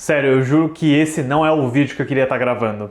Sério, eu juro que esse não é o vídeo que eu queria estar gravando.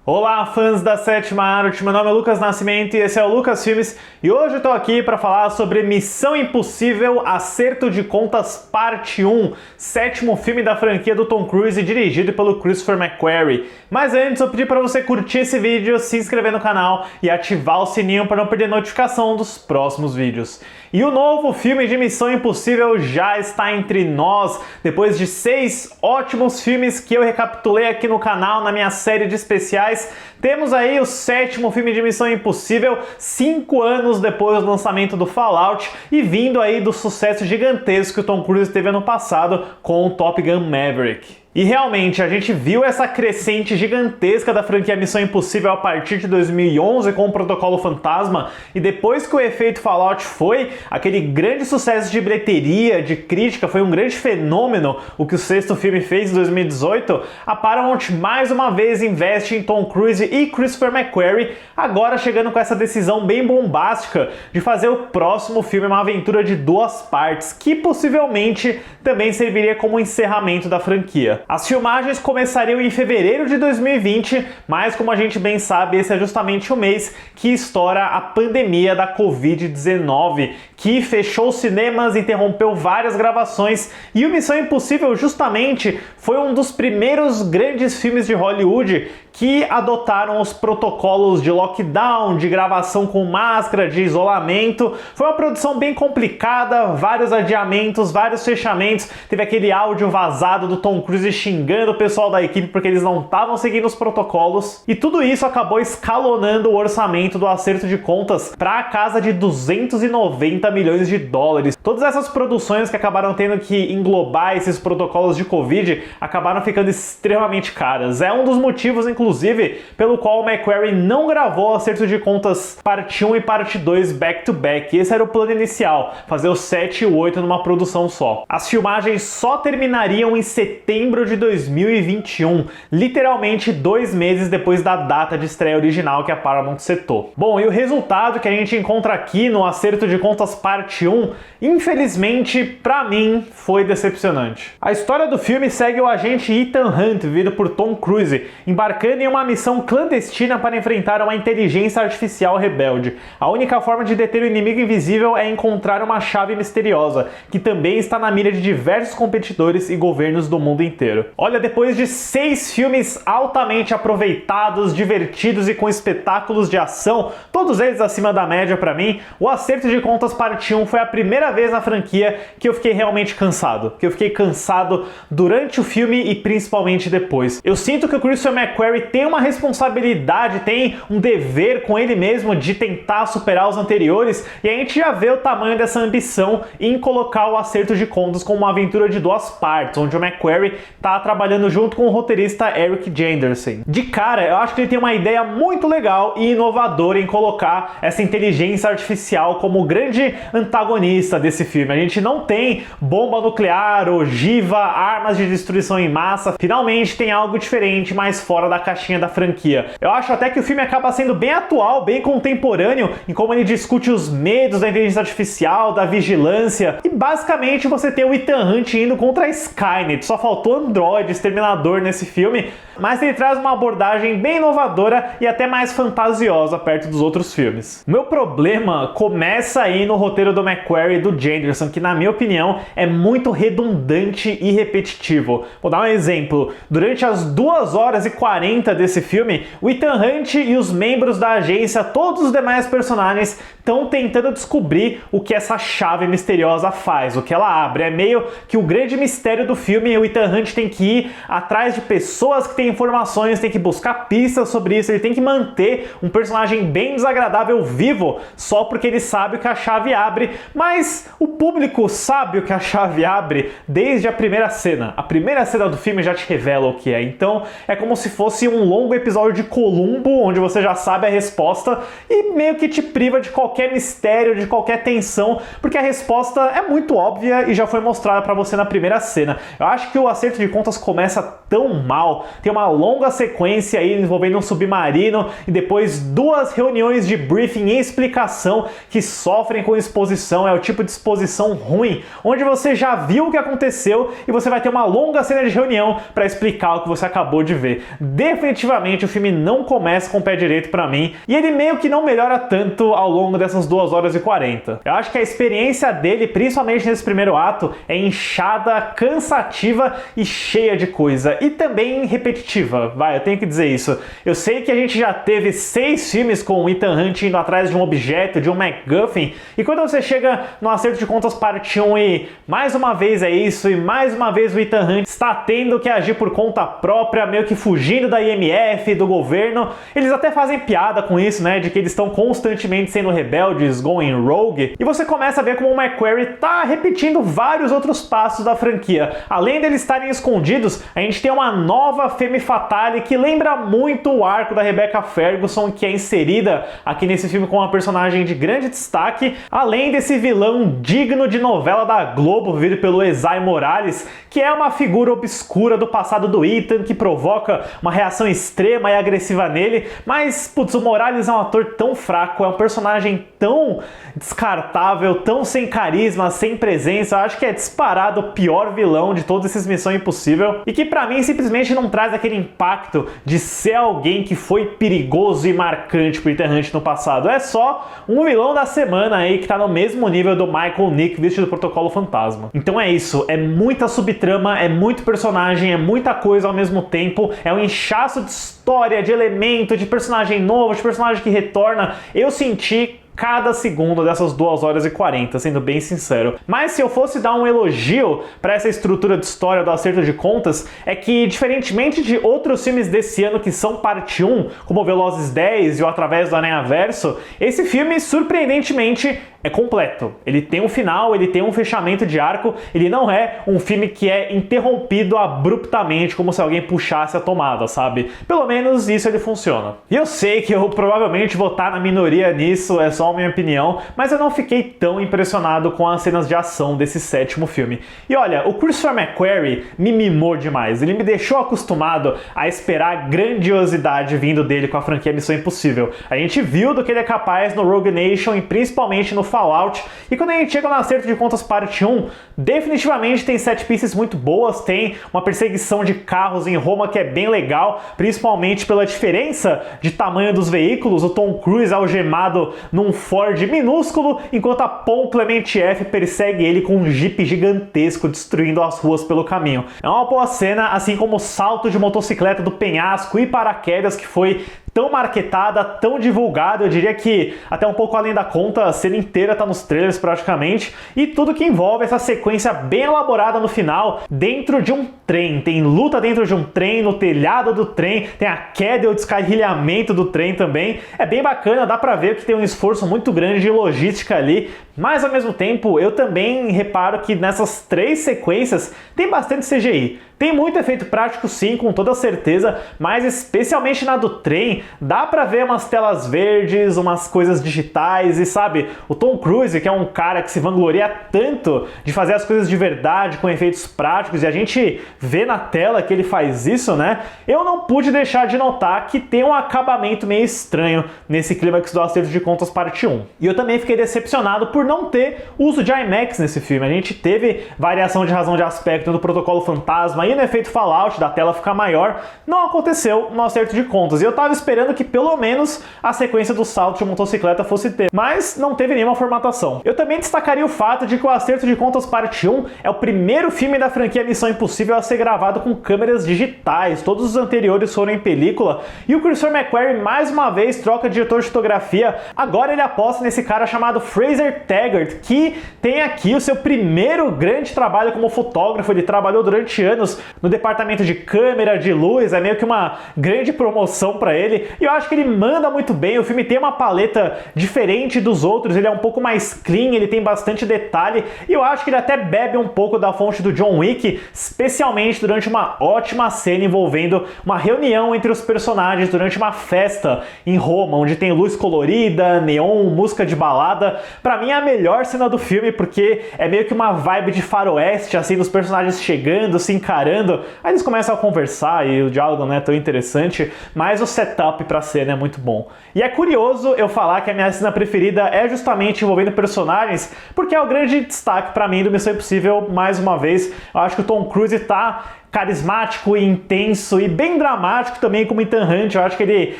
Olá, fãs da Sétima Arte, meu nome é Lucas Nascimento e esse é o Lucas Filmes e hoje eu tô aqui para falar sobre Missão Impossível Acerto de Contas Parte 1, sétimo filme da franquia do Tom Cruise dirigido pelo Christopher McQuarrie. Mas antes eu pedi para você curtir esse vídeo, se inscrever no canal e ativar o sininho para não perder notificação dos próximos vídeos. E o novo filme de Missão Impossível já está entre nós, depois de 6 ótimos filmes que eu recapitulei aqui no canal na minha série de especiais. Temos aí o sétimo filme de Missão Impossível, 5 anos depois do lançamento do Fallout e vindo aí do sucesso gigantesco que o Tom Cruise teve ano passado com o Top Gun Maverick. E realmente, a gente viu essa crescente gigantesca da franquia Missão Impossível a partir de 2011 com o Protocolo Fantasma, e depois que o efeito Fallout foi aquele grande sucesso de bilheteria, de crítica, foi um grande fenômeno o que o sexto filme fez em 2018, a Paramount mais uma vez investe em Tom Cruise e Christopher McQuarrie, agora chegando com essa decisão bem bombástica de fazer o próximo filme uma aventura de 2 partes, que possivelmente também serviria como encerramento da franquia. As filmagens começariam em fevereiro de 2020, mas como a gente bem sabe, esse é justamente o mês que estoura a pandemia da Covid-19, que fechou os cinemas, interrompeu várias gravações, e o Missão Impossível justamente foi um dos primeiros grandes filmes de Hollywood que adotaram os protocolos de lockdown, de gravação com máscara, de isolamento. Foi uma produção bem complicada, vários adiamentos, vários fechamentos, teve aquele áudio vazado do Tom Cruise xingando o pessoal da equipe porque eles não estavam seguindo os protocolos, e tudo isso acabou escalonando o orçamento do acerto de contas para a casa de 290 milhões de dólares. Todas essas produções que acabaram tendo que englobar esses protocolos de Covid acabaram ficando extremamente caras. É um dos motivos, inclusive, pelo qual o McQuarrie não gravou o acerto de contas parte 1 e parte 2 back-to-back. Esse era o plano inicial, fazer o 7 e o 8 numa produção só. As filmagens só terminariam em setembro de 2021, literalmente 2 meses depois da data de estreia original que a Paramount setou. Bom, e o resultado que a gente encontra aqui no acerto de contas parte 1, infelizmente, pra mim, foi decepcionante. A história do filme segue o agente Ethan Hunt, vivido por Tom Cruise, embarcando em uma missão clandestina para enfrentar uma inteligência artificial rebelde. A única forma de deter o inimigo invisível é encontrar uma chave misteriosa, que também está na mira de diversos competidores e governos do mundo inteiro. Olha, depois de 6 filmes altamente aproveitados, divertidos e com espetáculos de ação, todos eles acima da média pra mim, o Acerto de Contas parte 1 foi a primeira vez na franquia que eu fiquei realmente cansado. Que eu fiquei cansado durante o filme e principalmente depois. Eu sinto que o Christopher McQuarrie tem uma responsabilidade, tem um dever com ele mesmo de tentar superar os anteriores, e a gente já vê o tamanho dessa ambição em colocar o Acerto de Contas como uma aventura de 2 partes, onde o McQuarrie tá trabalhando junto com o roteirista Eric Janderson. De cara, eu acho que ele tem uma ideia muito legal e inovadora em colocar essa inteligência artificial como o grande antagonista desse filme. A gente não tem bomba nuclear, ogiva, armas de destruição em massa. Finalmente tem algo diferente, mais fora da caixinha da franquia. Eu acho até que o filme acaba sendo bem atual, bem contemporâneo, em como ele discute os medos da inteligência artificial, da vigilância, e basicamente você tem o Ethan Hunt indo contra a Skynet. Só faltou Android, Exterminador nesse filme, mas ele traz uma abordagem bem inovadora e até mais fantasiosa perto dos outros filmes. O meu problema começa aí no roteiro do McQuarrie e do Janderson, que na minha opinião é muito redundante e repetitivo. Vou dar um exemplo. Durante as 2 horas e 40 desse filme, o Ethan Hunt e os membros da agência, todos os demais personagens, estão tentando descobrir o que essa chave misteriosa faz, o que ela abre. É meio que o grande mistério do filme. O Ethan Hunt tem que ir atrás de pessoas que têm informações, tem que buscar pistas sobre isso, ele tem que manter um personagem bem desagradável vivo só porque ele sabe o que a chave abre, mas o público sabe o que a chave abre desde a primeira cena. A primeira cena do filme já te revela o que é, então é como se fosse parece um longo episódio de Columbo, onde você já sabe a resposta e meio que te priva de qualquer mistério, de qualquer tensão, porque a resposta é muito óbvia e já foi mostrada pra você na primeira cena. Eu acho que o Acerto de Contas começa tão mal, tem uma longa sequência aí envolvendo um submarino e depois 2 reuniões de briefing e explicação que sofrem com exposição. É o tipo de exposição ruim, onde você já viu o que aconteceu e você vai ter uma longa cena de reunião para explicar o que você acabou de ver. Definitivamente o filme não começa com o pé direito pra mim e ele meio que não melhora tanto ao longo dessas 2 horas e 40. Eu acho que a experiência dele, principalmente nesse primeiro ato, é inchada, cansativa e cheia de coisa. E também repetitiva, eu tenho que dizer isso. Eu sei que a gente já teve 6 filmes com o Ethan Hunt indo atrás de um objeto, de um MacGuffin, e quando você chega no Acerto de Contas parte 1 e mais uma vez é isso, e mais uma vez o Ethan Hunt está tendo que agir por conta própria, meio que fugindo da IMF, do governo. Eles até fazem piada com isso, né, de que eles estão constantemente sendo rebeldes, going rogue, e você começa a ver como o McQuarrie tá repetindo vários outros passos da franquia. Além deles estarem escondidos, a gente tem uma nova Femme Fatale que lembra muito o arco da Rebecca Ferguson, que é inserida aqui nesse filme com uma personagem de grande destaque, além desse vilão digno de novela da Globo, vivido pelo Esai Morales, que é uma figura obscura do passado do Ethan, que provoca uma reação extrema e agressiva nele, mas, putz, o Morales é um ator tão fraco, é um personagem tão descartável, tão sem carisma, sem presença. Eu acho que é disparado o pior vilão de todos esses Missão Impossível, e que pra mim simplesmente não traz aquele impacto de ser alguém que foi perigoso e marcante pro Ethan Hunt no passado. É só um vilão da semana aí que tá no mesmo nível do Michael Nick vestido do Protocolo Fantasma. Então é isso, é muita subtrama, é muito personagem, é muita coisa ao mesmo tempo, é um inchaço de história, de elemento, de personagem novo, de personagem que retorna. Eu senti cada segundo dessas 2 horas e 40, sendo bem sincero. Mas se eu fosse dar um elogio para essa estrutura de história do Acerto de Contas, é que, diferentemente de outros filmes desse ano que são parte 1, como Velozes 10 e o Através do Aranhaverso, esse filme, surpreendentemente, é completo. Ele tem um final, ele tem um fechamento de arco, ele não é um filme que é interrompido abruptamente, como se alguém puxasse a tomada, sabe? Pelo menos isso ele funciona. E eu sei que eu provavelmente vou estar na minoria nisso, é só a minha opinião, mas eu não fiquei tão impressionado com as cenas de ação desse 7º filme. E olha, o Christopher McQuarrie me mimou demais, ele me deixou acostumado a esperar grandiosidade vindo dele com a franquia Missão Impossível. A gente viu do que ele é capaz no Rogue Nation e principalmente no Fallout, e quando a gente chega no Acerto de Contas parte 1, definitivamente tem set pieces muito boas, tem uma perseguição de carros em Roma que é bem legal, principalmente pela diferença de tamanho dos veículos. O Tom Cruise é algemado num Ford minúsculo, enquanto a Paul Clement F persegue ele com um Jeep gigantesco, destruindo as ruas pelo caminho. É uma boa cena, assim como o salto de motocicleta do penhasco e paraquedas, que foi tão marketada, tão divulgada, eu diria que até um pouco além da conta, a cena inteira tá nos trailers praticamente, e tudo que envolve essa sequência bem elaborada no final, dentro de um trem. Tem luta dentro de um trem, no telhado do trem, tem a queda e o descarrilhamento do trem também. É bem bacana, dá pra ver que tem um esforço muito grande de logística ali, mas ao mesmo tempo eu também reparo que nessas 3 sequências tem bastante CGI. Tem muito efeito prático sim, com toda certeza, mas especialmente na do trem, dá pra ver umas telas verdes, umas coisas digitais e sabe, o Tom Cruise, que é um cara que se vangloria tanto de fazer as coisas de verdade com efeitos práticos, e a gente vê na tela que ele faz isso, né? Eu não pude deixar de notar que tem um acabamento meio estranho nesse clímax do Acerto de Contas parte 1. E eu também fiquei decepcionado por não ter uso de IMAX nesse filme. A gente teve variação de razão de aspecto no Protocolo Fantasma e no efeito Fallout, da tela ficar maior, não aconteceu no Acerto de Contas. E eu tava esperando que pelo menos a sequência do salto de motocicleta fosse ter, mas não teve nenhuma formatação. Eu também destacaria o fato de que o Acerto de Contas parte 1 é o primeiro filme da franquia Missão Impossível a ser gravado com câmeras digitais. Todos os anteriores foram em película, e o Christopher McQuarrie mais uma vez troca de diretor de fotografia. Agora ele aposta nesse cara chamado Fraser Taggart, que tem aqui o seu primeiro grande trabalho como fotógrafo. Ele trabalhou durante anos no departamento de câmera, de luz, é meio que uma grande promoção para ele. dele, e eu acho que ele manda muito bem. O filme tem uma paleta diferente dos outros, ele é um pouco mais clean, ele tem bastante detalhe, e eu acho que ele até bebe um pouco da fonte do John Wick, especialmente durante uma ótima cena envolvendo uma reunião entre os personagens durante uma festa em Roma, onde tem luz colorida, neon, música de balada. Pra mim é a melhor cena do filme, porque é meio que uma vibe de faroeste, assim, dos personagens chegando, se encarando, aí eles começam a conversar e o diálogo não é tão interessante, mas o setup pra cena é muito bom. E é curioso eu falar que a minha cena preferida é justamente envolvendo personagens, porque é o grande destaque pra mim do Missão Impossível, mais uma vez. Eu acho que o Tom Cruise tá carismático e intenso e bem dramático também como Ethan Hunt. Eu acho que ele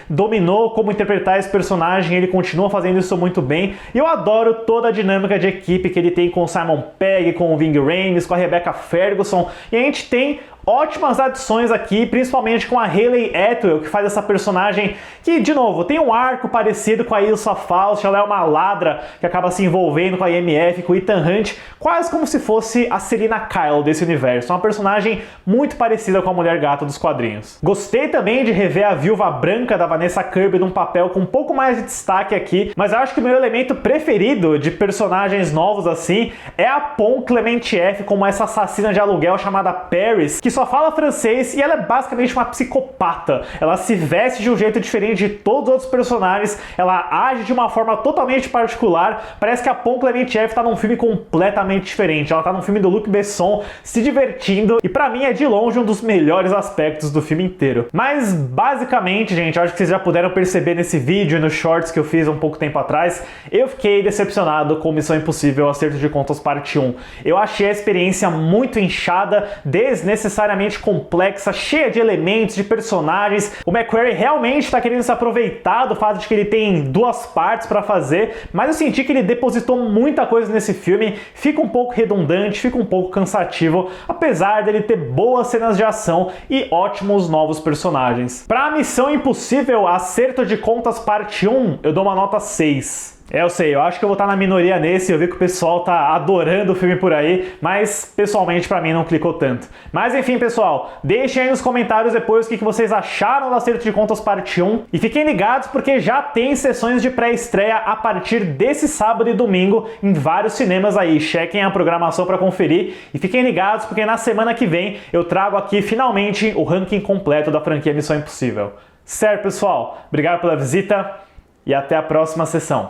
dominou como interpretar esse personagem, ele continua fazendo isso muito bem, e eu adoro toda a dinâmica de equipe que ele tem com o Simon Pegg, com o Ving Rhames, com a Rebecca Ferguson, e a gente tem ótimas adições aqui, principalmente com a Hayley Atwell, que faz essa personagem que, de novo, tem um arco parecido com a Ilsa Faust. Ela é uma ladra que acaba se envolvendo com a IMF, com o Ethan Hunt, quase como se fosse a Selina Kyle desse universo. Uma personagem muito parecida com a Mulher Gata dos quadrinhos. Gostei também de rever a Viúva Branca da Vanessa Kirby num papel com um pouco mais de destaque aqui, mas eu acho que o meu elemento preferido de personagens novos assim é a Pom Clementieff como essa assassina de aluguel chamada Paris, que só fala francês e ela é basicamente uma psicopata. Ela se veste de um jeito diferente de todos os outros personagens, ela age de uma forma totalmente particular. Parece que a Pom Clementieff tá num filme completamente diferente. Ela tá num filme do Luc Besson, se divertindo, e pra mim é de longe um dos melhores aspectos do filme inteiro. Mas basicamente, gente, acho que vocês já puderam perceber nesse vídeo e nos shorts que eu fiz um pouco tempo atrás, eu fiquei decepcionado com Missão Impossível Acerto de Contas Parte 1. Eu achei a experiência muito inchada, desnecessariamente complexa, cheia de elementos, de personagens. O McQuarrie realmente está querendo se aproveitar do fato de que ele tem duas partes para fazer, mas eu senti que ele depositou muita coisa nesse filme, fica um pouco redundante, fica um pouco cansativo, apesar dele ter boas cenas de ação e ótimos novos personagens. Para Missão Impossível Acerto de Contas Parte 1, eu dou uma nota 6. Eu sei, eu acho que eu vou estar na minoria nesse, eu vi que o pessoal tá adorando o filme por aí, mas pessoalmente pra mim não clicou tanto. Mas enfim, pessoal, deixem aí nos comentários depois o que vocês acharam do Acerto de Contas Parte 1, e fiquem ligados porque já tem sessões de pré-estreia a partir desse sábado e domingo em vários cinemas aí. Chequem a programação pra conferir e fiquem ligados porque na semana que vem eu trago aqui finalmente o ranking completo da franquia Missão Impossível. Certo, pessoal? Obrigado pela visita e até a próxima sessão.